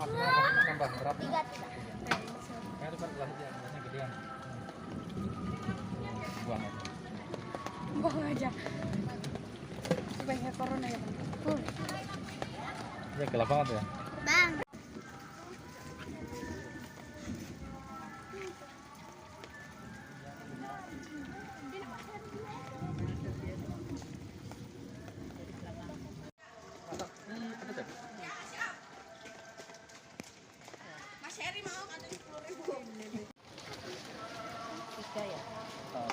Tambah berapa? Tiga, tiga. Itu kan gelasnya gedean. Buang aja. Buang aja. Supaya corona ya, Bang. Ya gelap banget ya. Bang. Mas Heri mau katanya 10.000. Tiga ya? 1,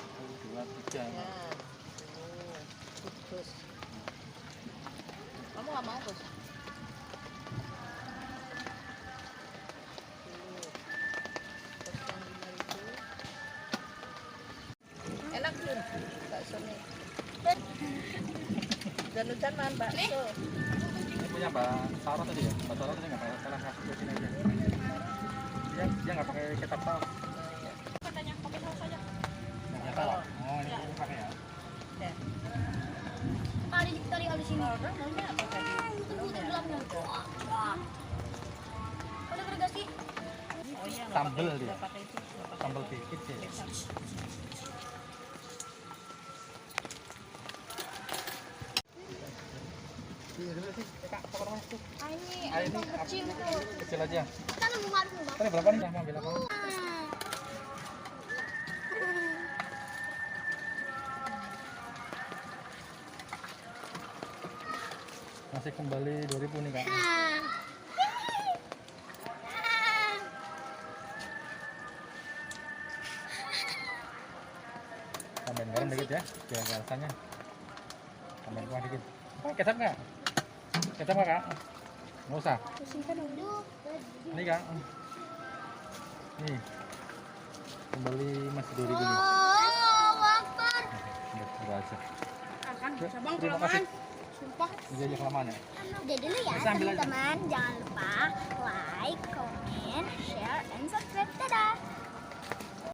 2, 3. Ya. Gus. Kamu nggak mau, Gus? Enak belum bakso nih? Dan man bakso. Ini punya Mbak Sarah tadi ya. Mbak Sarah tadi nggak pakai salah kasih ke sini aja. Dia nggak pakai kecap saus. Katanya pakai saus aja. Nggak salah. Oh ini pakai ya. Ya. Kali ditarik di sini. Maunya apa tadi? Itu gelapnya. Kalau gergasi. Oh iya, nggak Sambel pakai- dia. nggak pakai itu, nggak pakai Sambal dikit sih. kecap. Ini Ini kecil tuh. kecil aja. Kita nunggu marung, Bang. Tadi berapa nih? Mau ambil apa? Masih kembali 2000 nih Kak. Tambahin garam dikit ya, biar nggak rasanya. Tambahin kuah dikit. Kecap nggak? Kecap nggak Kak? Nggak usah. Ini Kak. Nih. Kembali masih 2000 nih. Akbar. Udah aja. Akan Ya, bisa Bang terima kelamaan. kasih. Sumpah. Ini aja kelamaan ya. Udah dulu ya Bisa ambil aja. teman-teman. Jangan lupa like, comment, share, and subscribe. Dadah.